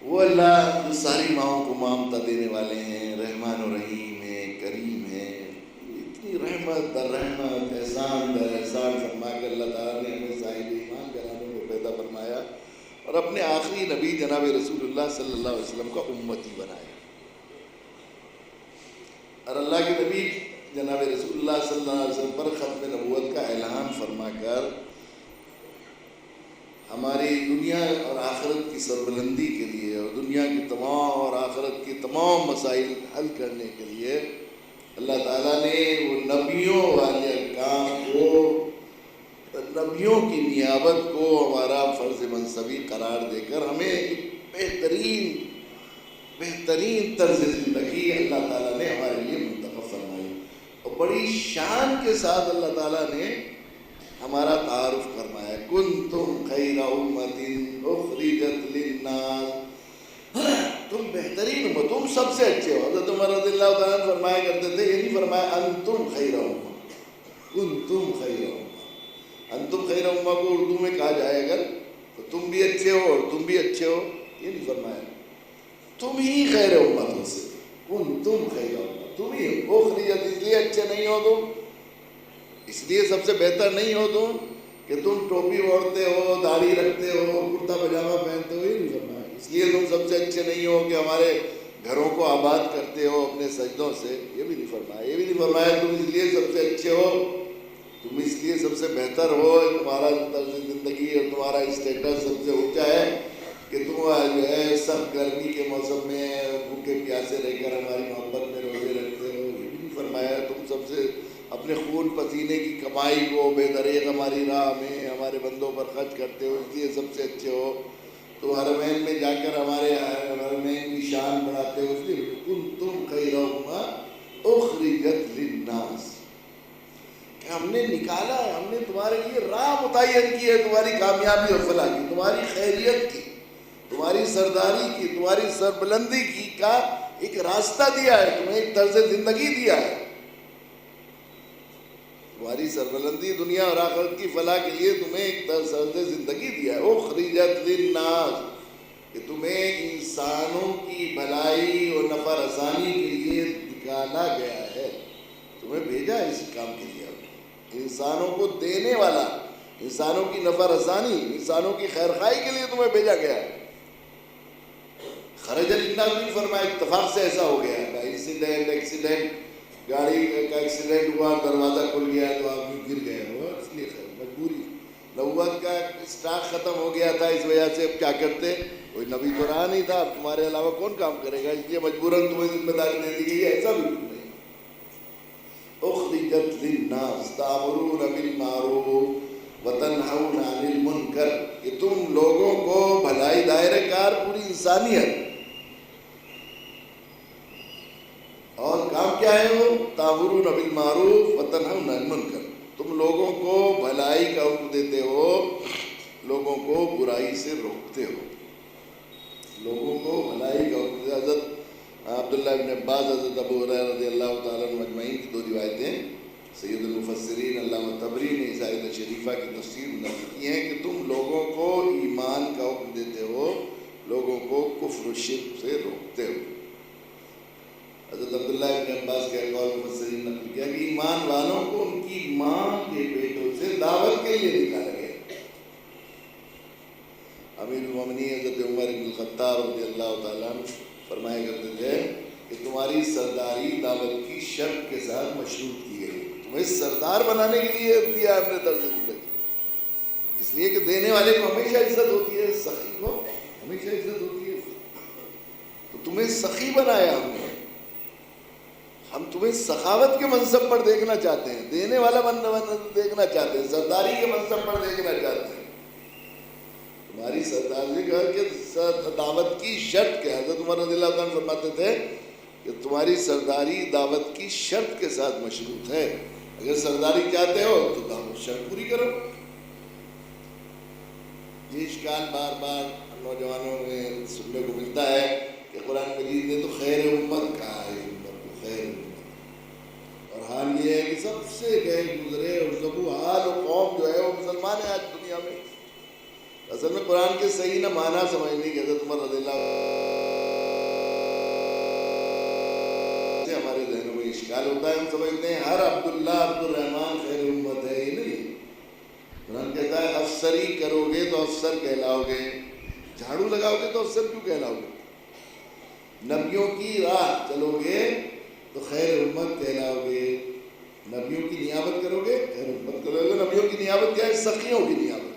وہ اللہ جو ساری ماؤں کو مامتا دینے والے ہیں, رحمان و رحیم ہے, کریم ہے, اتنی رحمت در رحمت, احسان در احسان فرما کر اللہ تعالیٰ نے ہمیں صاحب ایمان گھرانے میں پیدا فرمایا, اور اپنے آخری نبی جناب رسول اللہ صلی اللہ علیہ وسلم کا امتی بنایا. اور اللہ کے نبی جناب رسول اللہ صلی اللہ علیہ وسلم پر ختم نبوت کا اعلان فرما کر ہماری دنیا اور آخرت کی سربلندی کے لیے, اور دنیا کی تمام اور آخرت کی تمام مسائل حل کرنے کے لیے اللہ تعالیٰ نے وہ نبیوں والے کام کو, نبیوں کی نیابت کو ہمارا فرض منصبی قرار دے کر ہمیں ایک بہترین طرز زندگی اللہ تعالیٰ نے ہمارے لیے منتخب فرمائی. اور بڑی شان کے ساتھ اللہ تعالیٰ نے ہمارا تعارف فرمایا, کنتم خیر امۃ اخرجت للناس, تم بہترین امت, تم سب سے اچھے ہو. حضرت عمر رضی اللہ تعالیٰ عنہ فرمایا کرتے تھے, یہ نہیں فرمایا انتم خیر امۃ, کنتم خیر امۃ. انتم خیر امۃ کو اردو میں کہا جائے اگر تو تم بھی اچھے ہو اور تم بھی اچھے ہو, یہ نہیں فرمایا تم ہی خیر امت ہو سے, کنتم خیر امۃ, تم ہی اخرجت. اس لیے اچھے نہیں ہو تم, اس لیے سب سے بہتر نہیں ہو تم کہ تم ٹوپی اوڑھتے ہو, داڑھی رکھتے ہو, کرتا پاجامہ پہنتے ہو, یہ نہیں فرمایا. اس لیے تم سب سے اچھے نہیں ہو کہ ہمارے گھروں کو آباد کرتے ہو اپنے سجدوں سے, یہ بھی نہیں فرمایا. یہ بھی نہیں فرمایا تم اس لیے سب سے اچھے ہو, تم اس لیے سب سے بہتر ہو, تمہارا طرز زندگی اور تمہارا اسٹیٹس سب سے اونچا ہے کہ تم جو ہے سب گرمی کے موسم میں بھوکے پیاسے رہ کر ہماری محبت میں روزے رکھتے ہو, یہ بھی نہیں فرمایا. تم سب سے اپنے خون پسینے کی کمائی کو بے دریغ ہماری راہ میں ہمارے بندوں پر خرچ کرتے ہو, اس لیے سب سے اچھے ہو. تو حرمین میں جا کر ہمارے حرمین کی شان بڑھاتے ہو, اس لیے کنتم خیر امۃ اخرجت للناس, کہ ہم نے نکالا ہے, ہم نے تمہارے لیے راہ متعین کی ہے, تمہاری کامیابی اور فلاح کی, تمہاری خیریت کی, تمہاری سرداری کی, تمہاری سربلندی کی کا ایک راستہ دیا ہے, تمہیں ایک طرز زندگی دیا ہے. تمہاری سربلندی دنیا اور آخرت کی فلاح کے لیے تمہیں ایک طرز زندگی دیا ہے. اخرجت للناس, کہ تمہیں انسانوں کی بھلائی اور نفع رسانی کے لیے نکالا گیا ہے, تمہیں بھیجا ہے اس کام کے لیے. انسانوں کو دینے والا, انسانوں کی نفع رسانی, انسانوں کی خیر خواہی کے لیے تمہیں بھیجا گیا ہے. خرج للناس نہیں فرمایا, اتفاق سے ایسا ہو گیا ہے, ایکسیڈنٹ, گاڑی کا ایکسیڈنٹ ہوا, دروازہ کھل گیا تو آدمی گر گئے ہو, اس لیے مجبوری. نبوت کا اسٹاک ختم ہو گیا تھا, اس وجہ سے اب کیا کرتے, کوئی نبی تو رہا نہیں تھا, تمہارے علاوہ کون کام کرے گا, اس لیے مجبوراً تمہیں ذمہ داری دے دی گئی ہے. ایسا بھی نہیں. اخرجت للناس تأمرون بالمعروف وتنهون عن المنکر, کہ تم لوگوں کو بھلائی، دائرہ کار پوری انسانیت، اور کام کیا ہے وہ؟ تامرون بالمعروف وتنہون عن المنکر، تم لوگوں کو بھلائی کا حکم دیتے ہو، لوگوں کو برائی سے روکتے ہو، لوگوں کو بھلائی کا حکم دیتے۔ حضرت عبداللہ بن عباس، حضرت ابو ہریرہ رضی اللہ تعالیٰ عنہ اجمعین کی 2 روایتیں سید المفسرین علامہ طبری نے اس آیت شریفہ کی تفسیر میں نقل کی ہیں کہ تم لوگوں کو ایمان کا حکم دیتے ہو، لوگوں کو کفر و شرک سے روکتے ہو۔ حضرت عبداللہ بن عباس کے اقوال مفسرین نے نقل کیا کہ ایمان والوں کو ان کی ماں کے پیٹوں سے دعوت کے لیے نکالا گیا۔ امیر المومنین حضرت عمر بن الخطاب رضی اللہ تعالیٰ عنہ فرمایا کرتے تھے کہ تمہاری سرداری دعوت کی شرط کے ساتھ مشروط کی گئی، تمہیں سردار بنانے کے لیے دیا ہم نے طرز زندگی، اس لیے کہ دینے والے کو ہمیشہ عزت ہوتی ہے، سخی کو ہمیشہ عزت ہوتی ہے، تو تمہیں سخی بنایا ہم نے، ہم تمہیں سخاوت کے منصب پر دیکھنا چاہتے ہیں، دینے والا دیکھنا چاہتے ہیں، سرداری کے منصب پر دیکھنا چاہتے ہیں۔ تمہاری سرداری کا کہ دعوت کی شرط کے، حضرت عمر رضی اللہ عنہ فرماتے تھے کہ تمہاری سرداری دعوت کی شرط کے ساتھ مشروط ہے، اگر سرداری چاہتے ہو تو دعوت شرط پوری کرو۔ یہ اشکال بار بار نوجوانوں میں سننے کو ملتا ہے کہ قرآن مجید نے تو خیر امت کہا ہے، امت کو خیر امت، اور حال یہ ہے کہ سب سے گئے گزرے اور زبو حال و قوم جو ہے وہ مسلمان ہے آج دنیا میں۔ اصل میں قرآن کے صحیح نہ معنی سمجھنے کی حضرت عمر رضی اللہ سے ہمارے ذہنوں میں اشکال ہوتا ہے، ہم سمجھتے ہیں ہر عبداللہ عبد الرحمن خیر امت ہے، یہ نہیں۔ قرآن کہتا ہے افسری کرو گے تو افسر کہلاؤ گے، جھاڑو لگاؤ گے تو افسر کیوں کہلاؤ گے؟ نبیوں کی راہ چلو گے تو خیر امت کہلاؤ گے، نبیوں کی نیابت کرو گے خیر امت کرو گے۔ نبیوں کی نیابت کیا ہے؟ سخیوں کی نیابت،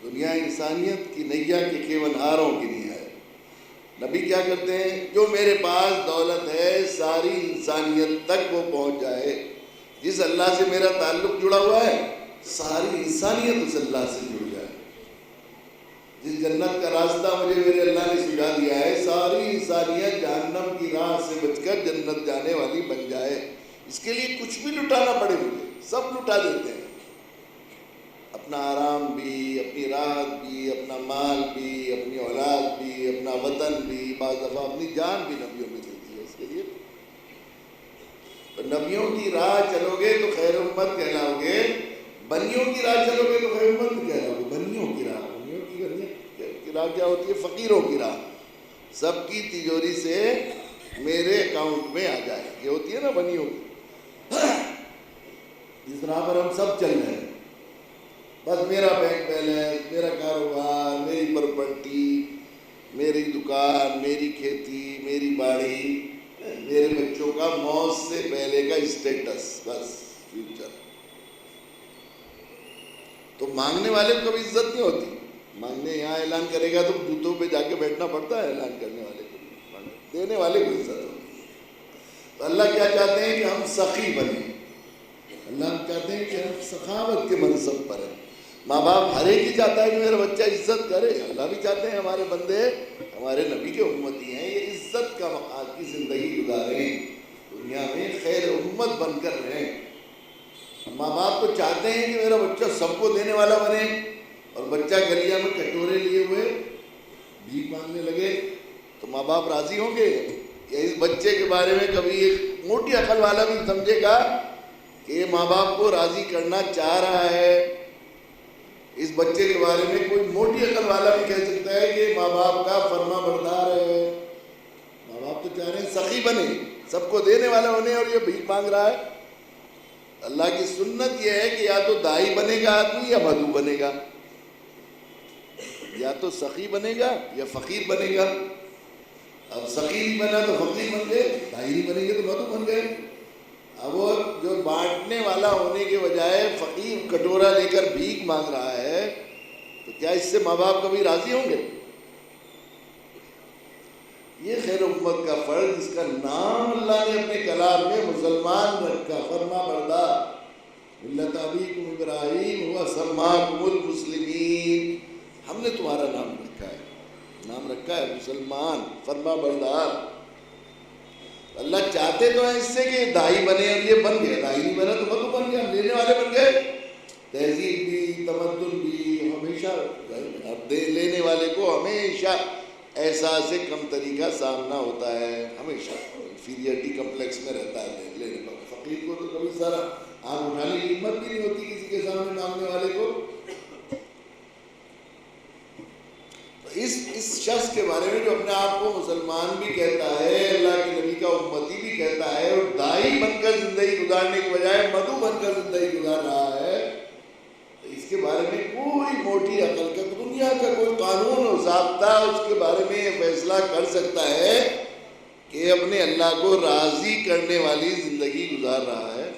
دنیا انسانیت کی نیا کے کیونہاروں کی نہیں ہے۔ نبی کیا کرتے ہیں؟ جو میرے پاس دولت ہے ساری انسانیت تک وہ پہنچ جائے، جس اللہ سے میرا تعلق جڑا ہوا ہے ساری انسانیت اس اللہ سے جڑ جائے، جس جنت کا راستہ مجھے میرے اللہ نے سجھا دیا ہے ساری انسانیت جہنم کی راہ سے بچ کر جنت جانے والی بن جائے۔ اس کے لیے کچھ بھی لٹانا پڑے مجھے سب لٹا دیتے ہیں، اپنا آرام بھی، اپنی راحت بھی، اپنا مال بھی، اپنی اولاد بھی، اپنا وطن بھی، بعض دفعہ اپنی جان بھی نبیوں میں دیتی ہے۔ اس کے لیے تو نبیوں کی راہ چلو گے تو خیر امت کہلاؤ گے، بنیوں کی راہ چلو گے تو خیر امت کہلاؤ گے۔ بنیوں کی راہ راہ کیا ہوتی ہے؟ فقیروں کی راہ، سب کی تجوری سے میرے اکاؤنٹ میں آ جائے، یہ ہوتی ہے نا بنیوں کی، جس راہ پر ہم سب چل رہے ہیں، بس میرا بینک بیلنس، میرا کاروبار، میری پراپرٹی، میری دکان، میری کھیتی، میری باڑی، میرے بچوں کا موت سے پہلے کا اسٹیٹس، بس فیوچر۔ تو مانگنے والے کو کبھی عزت نہیں ہوتی، مانگنے یہاں اعلان کرے گا تو جوتوں پہ جا کے بیٹھنا پڑتا ہے، اعلان کرنے والے کو، دینے والے کو عزت ہوتی۔ تو اللہ کیا چاہتے ہیں کہ ہم سخی بنیں، اللہ چاہتے ہیں کہ ہم سخاوت کے منصب پر ہیں۔ ماں باپ ہر ایک ہی چاہتا ہے کہ میرا بچہ عزت کرے، اللہ بھی چاہتے ہیں ہمارے بندے ہمارے نبی کے امتی ہیں، یہ عزت کا مقام کی زندگی گزاریں، دنیا میں خیر امت بن کر رہیں۔ ماں باپ تو چاہتے ہیں کہ میرا بچہ سب کو دینے والا بنے، اور بچہ گلیاں میں کٹورے لیے ہوئے بھیک مانگنے لگے تو ماں باپ راضی ہوں گے؟ یا اس بچے کے بارے میں کبھی ایک موٹی عقل والا بھی سمجھے گا کہ یہ ماں باپ کو راضی کرنا چاہ رہا ہے؟ اس بچے کے بارے میں کوئی موٹی عقل والا بھی کہہ سکتا ہے کہ ماں باپ کا فرما بردار ہے؟ ماں باپ تو چاہ رہے ہیں سخی بنے، سب کو دینے والا بنے، اور یہ بھیک مانگ رہا ہے۔ اللہ کی سنت یہ ہے کہ یا تو دائی بنے گا آدمی یا مدعو بنے گا، یا تو سخی بنے گا یا فقیر بنے گا۔ اب سخی نہیں بنا تو فقیر بن گئے، دائی نہیں بنے گے تو مدعو بن گئے۔ اب وہ جو بانٹنے والا ہونے کے بجائے فقیر کٹورا لے کر بھیک مانگ رہا ہے تو کیا اس سے ماں باپ کبھی راضی ہوں گے؟ یہ خیر امت کا فرض، جس کا نام اللہ نے اپنے کلام میں مسلمان رکھا، فرما بردار، ملت ابیکم ابراہیم ہوا سماکم المسلمین، ہم نے تمہارا نام رکھا ہے مسلمان، فرما بردار۔ اللہ چاہتے تو ہیں اس سے کہ دائی بنے، اور یہ بن گیا، دائی نہیں بنا تو مدعو بن گیا، ہم لینے والے بن گئے، تہذیب بھی تمدن بھی ہمیشہ لینے والے کو ہمیشہ احساس کمتری کا سامنا ہوتا ہے، ہمیشہ انفیریئرٹی کمپلیکس میں رہتا ہے لینے پر۔ فقیر کو تو کبھی سارا آنکھ اٹھانے کی ہمت بھی نہیں ہوتی کسی کے سامنے مانگنے والے کو۔ اس شخص کے بارے میں جو اپنے آپ کو مسلمان بھی کہتا ہے، اللہ کے نبی کا امتی بھی کہتا ہے، اور دائی بن کر زندگی گزارنے کی بجائے مدعو بن کر زندگی گزار رہا ہے، اس کے بارے میں کوئی موٹی عقل کا دنیا کا کوئی قانون و ضابطہ اس کے بارے میں یہ فیصلہ کر سکتا ہے کہ اپنے اللہ کو راضی کرنے والی زندگی گزار رہا ہے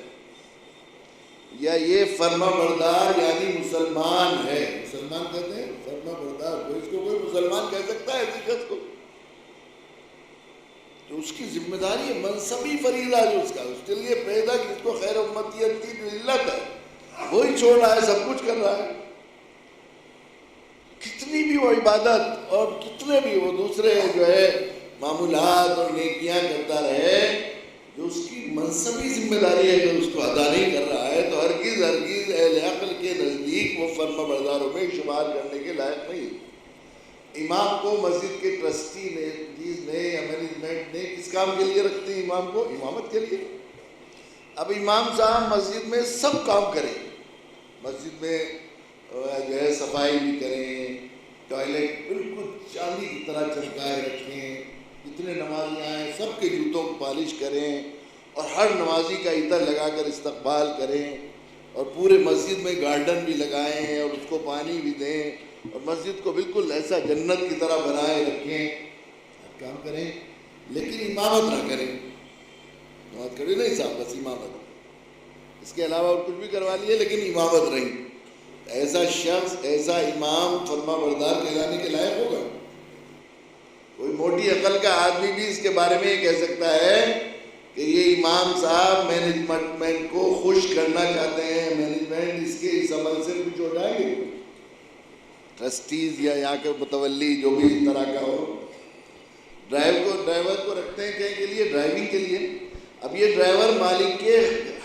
یا یہ فرما بردار یعنی مسلمان ہے؟ مسلمان کہتے ہیں فرما بردار کو، اس کو کوئی مسلمان کہہ سکتا ہے ایسی شخص کو؟ تو اس کی ذمہ داری ہے، منصبی فریضہ جو اس کا، اس کے لیے پیدا کہ اس کو خیر امتیت کی جو علت ہے وہی چھوڑ رہا ہے، سب کچھ کر رہا ہے، کتنی بھی وہ عبادت اور کتنے بھی وہ دوسرے جو ہے معمولات اور نیکیاں کرتا رہے، جو اس کی منصبی ذمہ داری ہے کہ اس کو ادا نہیں کر رہا ہے، تو ہرگز اہل عقل کے نزدیک وہ فرما برداروں میں شمار کرنے کے لائق نہیں۔ امام کو مسجد کے ٹرسٹی نے یا مینجمنٹ نے کس کام کے لیے رکھتے ہیں؟ امام کو امامت کے لیے۔ اب امام صاحب مسجد میں سب کام کریں، مسجد میں جو ہے صفائی بھی کریں، ٹوائلٹ بالکل چاندی کی طرح چمکائے رکھیں، جتنے نمازی آئیں سب کے جوتوں کو پالش کریں، اور ہر نمازی کا عطر لگا کر استقبال کریں، اور پورے مسجد میں گارڈن بھی لگائیں اور اس کو پانی بھی دیں، اور مسجد کو بالکل ایسا جنت کی طرح بنائے رکھیں، کام کریں، لیکن امامت نہ کریں۔ امامت کرے نہیں صاحب، بس امامت، اس کے علاوہ اور کچھ بھی کروا لیے لیکن امامت رہی۔ ایسا شخص، ایسا امام فرما بردار کہلانے کے لائق ہوگا؟ کوئی موٹی عقل کا آدمی بھی اس کے بارے میں یہ کہہ سکتا ہے کہ یہ امام صاحب مینجمنٹ کو خوش کرنا چاہتے ہیں، مینجمنٹ اس کے اس عمل سے کچھ ہو جائے گے، ٹرسٹیز یا یہاں کے متولی جو بھی اس طرح کا ہو، ڈرائیور کو رکھتے ہیں کہیں کے لیے، ڈرائیونگ کے لیے۔ اب یہ ڈرائیور مالک کے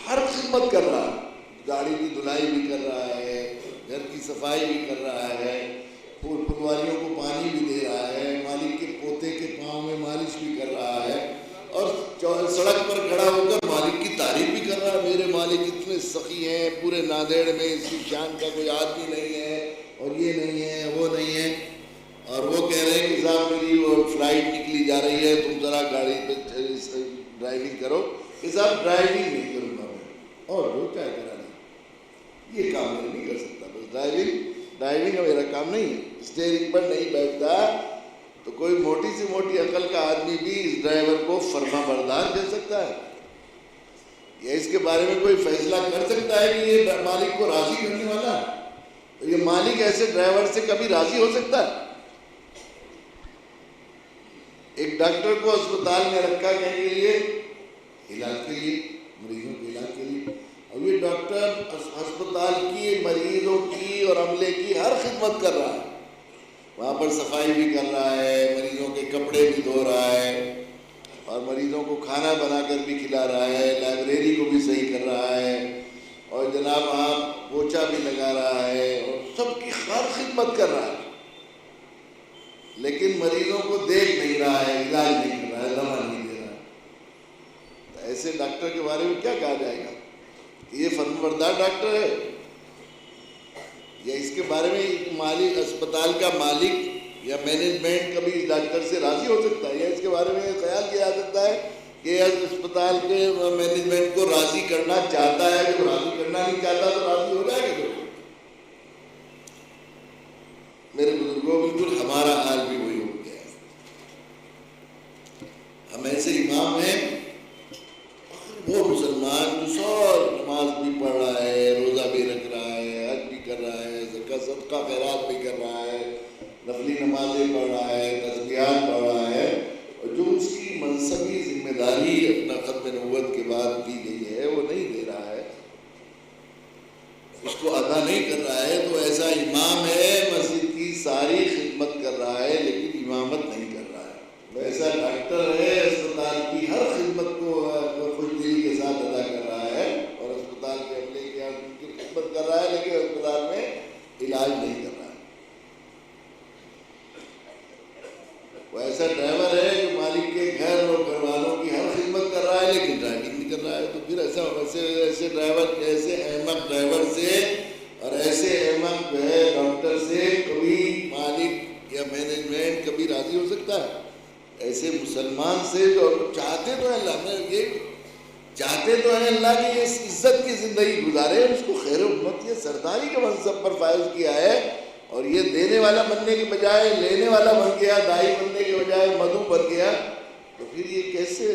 ہر خدمت کر رہا ہے، گاڑی کی دھلائی بھی کر رہا ہے، گھر کی صفائی بھی کر رہا ہے، پھلواریوں کو پانی بھی دے رہا ہے، مالک کے پوتے کے پاؤں میں مالش بھی کر رہا ہے، اور سڑک پر کھڑا ہو کر مالک کی تعریف بھی کر رہا ہے، میرے مالک اتنے سخی ہیں، پورے نادیڑ میں اس کی شان کا کوئی آدمی نہیں ہے، اور یہ نہیں ہے وہ نہیں ہے، اور وہ کہہ رہے ہیں کہ صاحب میری وہ فلائٹ نکلی جا رہی ہے، تم ذرا گاڑی پہ ڈرائیونگ کرو، کہ صاحب ڈرائیونگ نہیں کروں گا میں، اور وہ کیا کرانا، یہ کام میں نہیں کر سکتا، بس ڈرائیونگ کا میرا کام نہیں ہے، اسٹیئرنگ پر نہیں بیٹھتا، تو کوئی موٹی سے موٹی عقل کا آدمی بھی اس ڈرائیور کو فرما بردار کہہ سکتا ہے؟ یا اس کے بارے میں کوئی فیصلہ کر سکتا ہے کہ یہ مالک کو راضی کرنے والا ہے؟ تو یہ مالک ایسے ڈرائیور سے کبھی راضی ہو سکتا ہے؟ ایک ڈاکٹر کو اسپتال میں رکھا کہنے کے لیے، علاج کے لیے، مریضوں کے علاج کے لیے، اور یہ ڈاکٹر ہسپتال کی مریضوں کی اور عملے کی ہر خدمت کر رہا ہے، وہاں پر صفائی بھی کر رہا ہے، مریضوں کے کپڑے بھی دھو رہا ہے، اور مریضوں کو کھانا بنا کر بھی کھلا رہا ہے، لائبریری کو بھی صحیح کر رہا ہے، اور جناب وہاں پوچھا بھی لگا رہا ہے، اور سب کی ہر خدمت کر رہا ہے، لیکن مریضوں کو دیکھ نہیں رہا ہے، علاج نہیں کر رہا ہے، دوا نہیں دے رہا ہے، تو ایسے ڈاکٹر کے بارے میں کیا کہا جائے گا کہ یہ فرمانبردار ڈاکٹر ہے؟ یا اس کے بارے میں مالک، اسپتال کا مالک یا مینجمنٹ کبھی اس ڈاکٹر سے راضی ہو سکتا ہے؟ یا اس کے بارے میں خیال کیا جا سکتا ہے کہ اسپتال کے مینجمنٹ کو راضی کرنا چاہتا ہے، جو راضی کرنا نہیں چاہتا تو راضی ہو جائے گا؟ میرے بزرگوں بالکل ہمارا حال بھی وہی ہو گیا ہے، ہم ایسے امام ہیں، وہ مسلمان جو سال نماز بھی پڑھ رہا ہے، روزہ بھی رکھ رہا ہے، حج بھی کر رہا ہے، زکوٰۃ صدقہ خیرات بھی کر رہا ہے، نفلی نمازیں پڑھ رہا ہے، تسبیحات پڑھ رہا ہے، اور جو اس کی منصبی ذمہ داری اپنا ختم نبوت کے بعد دی گئی ہے وہ نہیں دے رہا ہے، ایسے ڈرائیور، ایسے احمق ڈرائیور سے اور ایسے احمق جو ہے ڈاکٹر سے کبھی مالک یا مینجمنٹ کبھی راضی ہو سکتا ہے؟ ایسے مسلمان سے جو چاہتے تو ہیں اللہ، میں یہ چاہتے تو ہیں اللہ کی اس عزت کی زندگی گزارے، اس کو خیر امت یہ سرداری کے منصب پر فائز کیا ہے، اور یہ دینے والا بننے کے بجائے لینے والا بن گیا، دائی بننے کے بجائے مدعو بن گیا، تو پھر یہ کیسے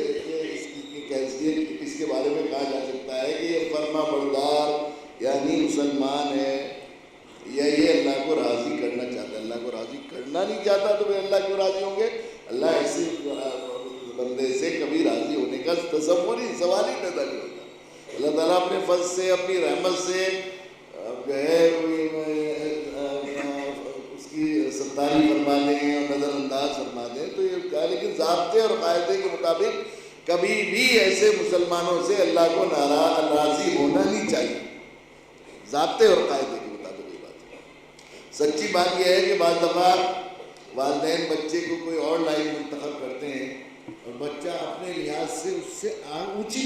اس کی کیفیت اس کے بارے میں کہا جا سکتا ہے کہ یہ فرما بردار یعنی مسلمان ہے، یا یہ اللہ کو راضی کرنا چاہتا ہے؟ اللہ کو راضی کرنا نہیں چاہتا تو پھر اللہ کیوں راضی ہوں گے؟ اللہ ایسے بندے سے کبھی راضی ہونے کا تصور ہی، سوال ہی پیدا نہیں ہوتا۔ اللہ تعالیٰ اپنے فضل سے، اپنی رحمت سے جو ہے اس کی ستاری فرما دیں اور نظر انداز فرما دیں تو یہ کہا، لیکن ضابطے اور قاعدے کے مطابق کبھی بھی ایسے مسلمانوں سے اللہ کو راضی ہونا نہیں چاہیے، ضابطے اور قاعدے کے مطابق۔ یہ بات ہے، سچی بات یہ ہے کہ بعض دفعہ والدین بچے کو کوئی اور لائن منتخب کرتے ہیں اور بچہ اپنے لحاظ سے اس سے اونچی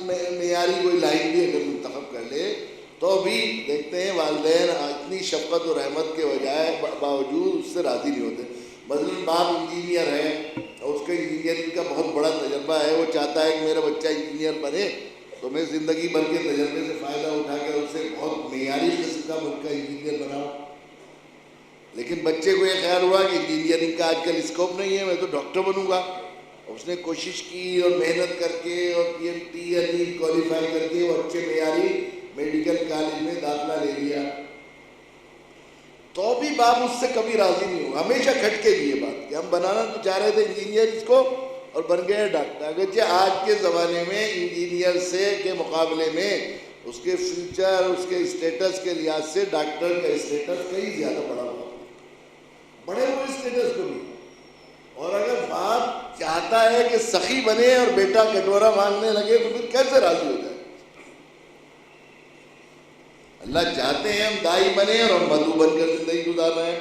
معیاری کوئی لائن بھی اگر منتخب کر لے تو بھی دیکھتے ہیں والدین اتنی شفقت و رحمت کے باوجود اس سے راضی نہیں ہوتے۔ مثلاً باپ انجینئر ہے اور اس کا انجینئرنگ کا بہت بڑا تجربہ ہے، وہ چاہتا ہے کہ میرا بچہ انجینئر بنے تو میں زندگی بھر کے تجربے سے فائدہ اٹھا کر اسے بہت معیاری قسم کا ملک کا انجینئر بناؤں، لیکن بچے کو یہ خیال ہوا کہ انجینئرنگ کا آج کل اسکوپ نہیں ہے، میں تو ڈاکٹر بنوں گا۔ اس نے کوشش کی اور محنت کر کے اور پی ایم ٹی یا نیٹ کوالیفائی کر کے وہ اچھے معیاری میڈیکل کالج میں داخلہ لے لیا، تو بھی باپ اس سے کبھی راضی نہیں ہوا، ہمیشہ کھٹکے گی یہ بات کہ ہم بنانا تو چاہ رہے تھے انجینئر اس کو اور بن گئے ڈاکٹر۔ اگرچہ آج کے زمانے میں انجینئر سے کے مقابلے میں اس کے فیوچر، اس کے اسٹیٹس کے لحاظ سے ڈاکٹر کا اسٹیٹس کئی زیادہ بڑا ہوا، بڑے ہوئے اسٹیٹس کو بھی۔ اور اگر باپ چاہتا ہے کہ سخی بنے اور بیٹا کٹورا مانگنے لگے تو پھر کیسے راضی ہو جائے؟ اللہ چاہتے ہیں ہم دائی بنے اور ہم مدعو بن کر زندگی گزار رہے ہیں،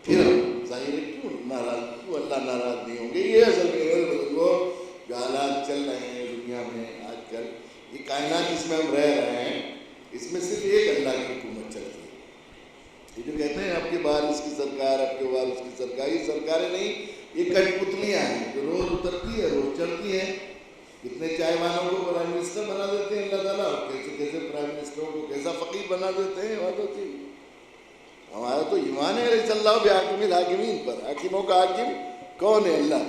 پھر ہم ظاہر ہے کیوں ناراض، کیوں اللہ ناراض نہیں ہوں گے؟ یہ اصل میں جو حالات چل رہے ہیں دنیا میں آج کل، یہ کائنات جس میں ہم رہ رہے ہیں، اس میں صرف ایک اللہ کی حکومت چلتی ہے۔ یہ جو کہتے ہیں آپ کے باہر اس کی سرکار، آپ کے باہر اس کی سرکار، یہ سرکاریں نہیں، یہ کٹ پتلیاں ہیں جو روز اترتی ہے روز چڑھتی ہیں۔ کتنے چائے والوں کو پرائم منسٹر بنا دیتے ہیں اللہ تعالیٰ، کیسے کیسے پرائم منسٹروں کو کیسا فقیر بنا دیتے ہیں۔ ہمارا تو ایمان ہے رضی اللہ بحاکم الحاکمین پر، حاکموں کا حاکم کون ہے؟ اللہ۔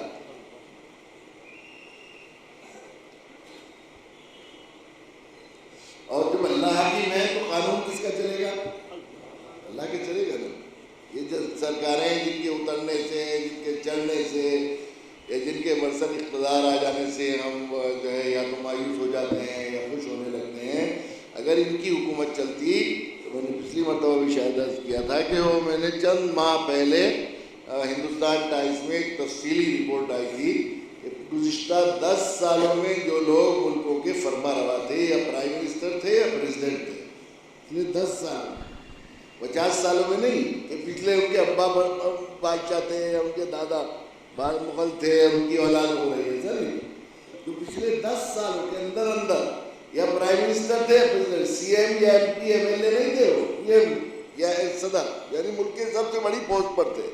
اور جب اللہ حاکم ہے تو قانون کس کا چلے گا؟ اللہ کے چلے گا نا۔ یہ جو سرکاریں جن کے اترنے سے، جن کے چڑھنے سے یا جن کے برسر اقتدار آ جانے سے ہم جو ہے یا تو مایوس ہو جاتے ہیں یا خوش ہونے لگتے ہیں، اگر ان کی حکومت چلتی تو میں نے پچھلی مرتبہ بھی شاید عرض کیا تھا کہ وہ میں نے چند ماہ پہلے ہندوستان ٹائمز میں ایک تفصیلی رپورٹ آئی تھی کہ گزشتہ 10 سالوں میں جو لوگ ملکوں کے فرما روا تھے یا پرائم منسٹر تھے یا پریزیڈنٹ تھے، پچھلے 10 سال 50 سالوں میں نہیں کہ پچھلے ان کے ابا بادشاہ تھے یا ان کے دادا بعض مغل تھے اور ان کی اولاد ہو رہی ہے، سر جو پچھلے 10 سالوں کے اندر یا پرائم منسٹر تھے، سی ایم یا M P M L A نہیں تھے، وہ یہ یا صدر یعنی ملک کے سب سے بڑی پوسٹ پر تھے،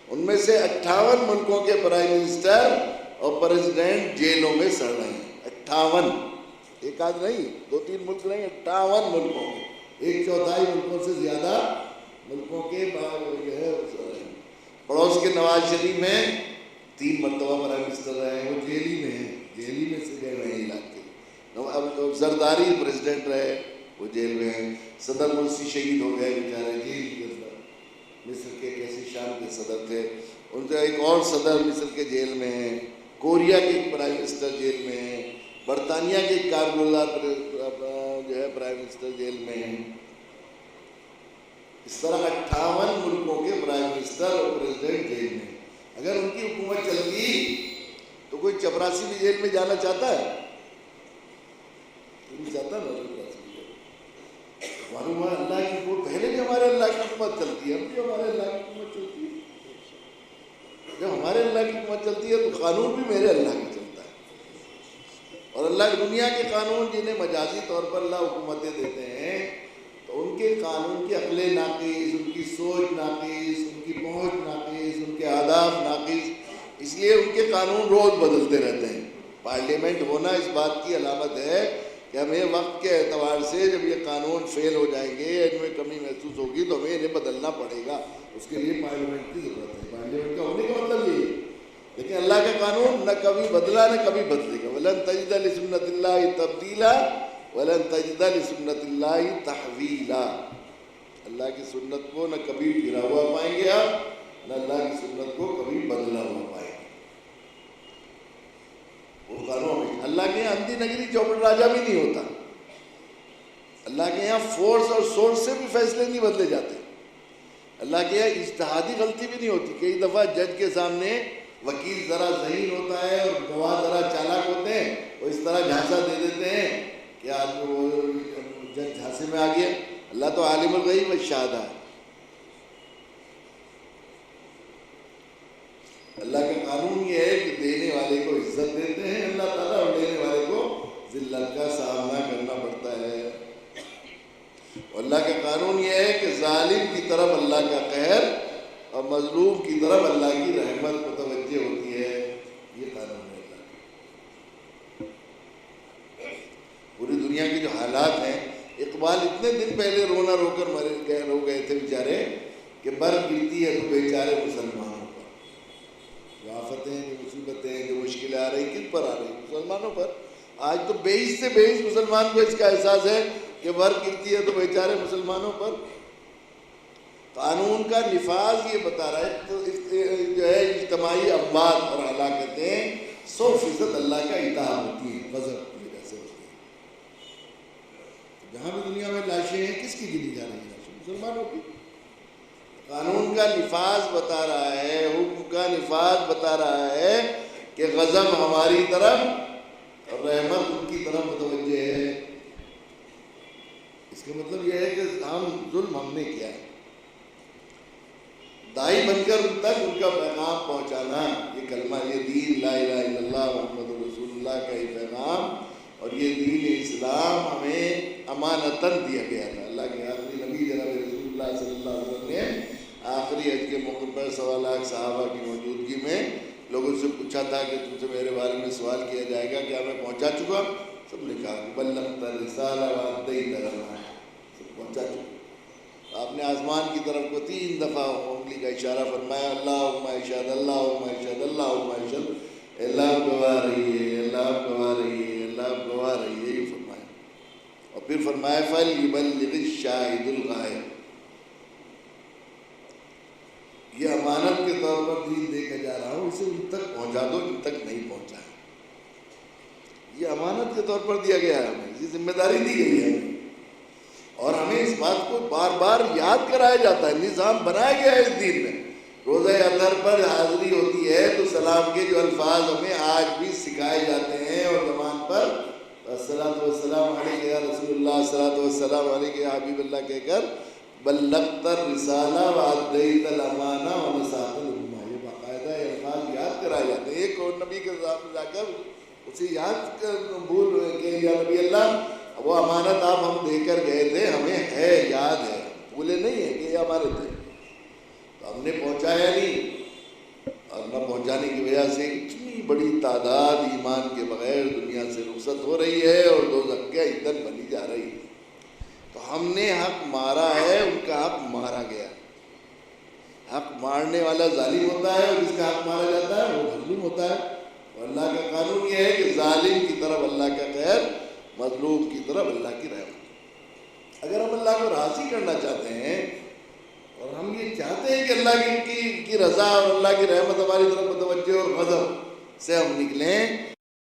ان میں سے 58 ملکوں کے پرائم منسٹر اور پریزیڈنٹ جیلوں میں سڑ رہے ہیں۔ 58، ایک آدھ نہیں، 2-3 ملک نہیں، 58 ملکوں میں، 1/4 ملکوں سے زیادہ ملکوں کے جو ہے پڑوس کے نواز شریف میں 3 مرتبہ پرائم منسٹر رہے ہیں، وہ جیل ہی میں ہیں، جیل ہی میں سے گئے ہوئے ہیں علاقے۔ اب زرداری پریزیڈنٹ رہے، وہ جیل میں ہیں۔ صدر مرسی شہید ہو گئے بیچارے، جیل کے اندر۔ مصر کے کیسی شان کے صدر تھے، ان کا ایک اور صدر مصر کے جیل میں ہیں۔ کوریا کے ایک پرائم منسٹر جیل میں ہیں۔ برطانیہ کے ایک کارگزار جو ہے پرائم منسٹر جیل میں ہیں۔ اس طرح 58 ملکوں کے پرائم منسٹر اور پریزیڈنٹ جیل میں۔ اگر ان کی حکومت چلتی تو کوئی چپراسی بھی جیل میں جانا چاہتا ہے؟ نہیں چاہتا نا چپراسی بھی جیل۔ معلوم ہے اللہ کی حکومت پہلے بھی ہمارے اللہ کی حکومت چلتی ہے، اب بھی ہمارے اللہ کی حکومت چلتی ہے۔ جب ہمارے اللہ کی حکومت چلتی ہے تو قانون بھی میرے اللہ کی چلتا ہے، اور اللہ کی دنیا کے قانون جنہیں مجازی طور پر اللہ حکومتیں دیتے ہیں تو ان کے قانون کی عقلیں ناقص، ان کی سوچ ناقص، ان کی پہنچ ناقص، ان کے آداب ناقص، اس لیے ان کے قانون روز بدلتے رہتے ہیں۔ پارلیمنٹ ہونا اس بات کی علامت ہے کہ ہمیں وقت کے اعتبار سے جب یہ قانون فیل ہو جائیں گے، ان میں کمی محسوس ہوگی تو ہمیں انہیں بدلنا پڑے گا، اس کے لیے پارلیمنٹ کی ضرورت ہے۔ پارلیمنٹ کا ہونے کا مطلب یہ ہے، لیکن اللہ کا قانون نہ کبھی بدلا نہ کبھی بدلے گا۔ وَلَن تَجِدَ لِسُنَّتِ اللَّهِ تَبْدِيلًا وَلَن تَجِدَ لِسُنَّتِ اللَّهِ تَحْوِيلًا۔ اللہ کی سنت کو نہ کبھی پھرا ہوا پائیں گے آپ، نہ اللہ کی سنت کو کبھی بدلا ہوا پائیں گے۔ وہ قانون ہے اللہ کے یہاں اندھی نگری چوپڑ راجا بھی نہیں ہوتا۔ اللہ کے یہاں فورس اور سورس سے بھی فیصلے نہیں بدلے جاتے۔ اللہ کے یہاں اجتہادی غلطی بھی نہیں ہوتی۔ کئی دفعہ جج کے سامنے وکیل ذرا ذہین ہوتا ہے اور گواہ ذرا چالاک ہوتے ہیں، وہ اس طرح جھانسا دے دیتے ہیں کہ آدمی وہ جج جھانسے میں آ گیا۔ اللہ تو عالم الغیب والشہادہ ہے۔ اللہ کا قانون یہ ہے کہ دینے والے کو عزت دیتے ہیں اللہ تعالیٰ، اور دینے والے کو ذلت کا سامنا کرنا پڑتا ہے۔ اور اللہ کا قانون یہ ہے کہ ظالم کی طرف اللہ کا قہر اور مظلوم کی طرف اللہ کی رحمت متوجہ ہوتی ہے۔ یہ قانون ہے اللہ کا۔ پوری دنیا کے جو حالات ہیں، اقبال اتنے دن پہلے رونا رو کر رو گئے تھے بیچارے کہ برف گرتی ہے تو بیچارے مسلمانوں پر، جو آفتیں جو مصیبتیں جو مشکلیں آ رہی کن پر آ رہی؟ مسلمانوں پر۔ آج تو 22 سے 22 مسلمان کو اس کا احساس ہے کہ برف گرتی ہے تو بیچارے مسلمانوں پر۔ قانون کا نفاذ یہ بتا رہا ہے تو جو ہے اجتماعی اموات اور ہلاکتیں 100% اللہ کا اطاعت ہوتی ہے، غضب کی وجہ سے ہوتی ہے۔ جہاں بھی دنیا میں لاشیں ہیں کس کی گنی جا رہی ہیں؟ لاشیں مسلمانوں کی۔ قانون کا نفاذ بتا رہا ہے، حکم کا نفاذ بتا رہا ہے کہ غضب ہماری طرف اور رحمت ان کی طرف متوجہ ہے۔ اس کا مطلب یہ ہے کہ ظلم ہم نے کیا ہے۔ دائی بن کر ان تک ان کا پیغام پہنچانا، یہ کلمہ، یہ دین لا الہ الا اللہ محمد رسول اللہ کا یہ پیغام اور یہ دین اسلام ہمیں امانتاً دیا گیا تھا۔ اللہ کے آخری نبی جناب رسول اللہ صلی اللہ علیہ وسلم نے آخری حج کے موقع پر 1.25 لاکھ صحابہ کی موجودگی میں لوگوں سے پوچھا تھا کہ تم سے میرے بارے میں سوال کیا جائے گا، کیا میں پہنچا چکا؟ سب نے کہا کہ بلغت الرسالہ وأدیت الامانہ، سب پہنچا چکا۔ آپ نے آسمان کی طرف کو 3 دفعہ انگلی کا اشارہ فرمایا، اللہم اشہد اللہم اشہد اللہم اشہد، اللہ گواہ رہی ہے، اللہ گواہ رہی ہے، اللہ گواہ رہی ہے، یہ فرمایا۔ اور پھر فرمایا فَلْيُبَلِّغِ الشَّاهِدُ الْغَائِبَ، یہ امانت کے طور پر دین دے کے جا رہا ہوں، اسے ان تک پہنچا دو جن تک نہیں پہنچا ہے۔ یہ امانت کے طور پر دیا گیا ہے، ہمیں یہ ذمہ داری دی گئی ہے ہمیں، اور ہمیں اس بات کو بار بار یاد کرایا جاتا ہے۔ نظام بنایا گیا ہے اس دین میں۔ روزہ اطہر پر حاضری ہوتی ہے تو سلام کے جو الفاظ ہمیں آج بھی سکھائے جاتے ہیں، اور زبان پر الصلاۃ والسلام علیک یا رسول اللہ، الصلاۃ والسلام علیک یا حبیب اللہ کہہ کر بلغت الرسالہ وأدیت الامانہ ونصحت الامہ، یہ باقاعدہ یہ الفاظ یاد کرائے جاتے ہیں۔ ایک اور نبی کے سامنے جا کر اسے یاد کر بھول کہ یا نبی اللہ وہ امانت آپ ہم دے کر گئے تھے، ہمیں ہے، یاد ہے، بھولے نہیں ہیں کہ یہ ہمارے تھے، تو ہم نے پہنچایا نہیں، اور نہ پہنچانے کی وجہ سے اتنی بڑی تعداد ایمان کے بغیر دنیا سے رخصت ہو رہی ہے اور دوزخ کے ایندھن بنی جا رہی ہے۔ تو ہم نے حق مارا ہے، ان کا حق مارا گیا۔ حق مارنے والا ظالم ہوتا ہے اور جس کا حق مارا جاتا ہے وہ مظلوم ہوتا ہے۔ اور اللہ کا قانون یہ ہے کہ ظالم کی طرف اللہ کا خیر، مظلوم کی طرف اللہ کی رحمت۔ اگر ہم اللہ کو راضی کرنا چاہتے ہیں اور ہم یہ چاہتے ہیں کہ اللہ کی رضا اور اللہ کی رحمت ہماری طرف متوجہ اور غضب سے ہم نکلیں،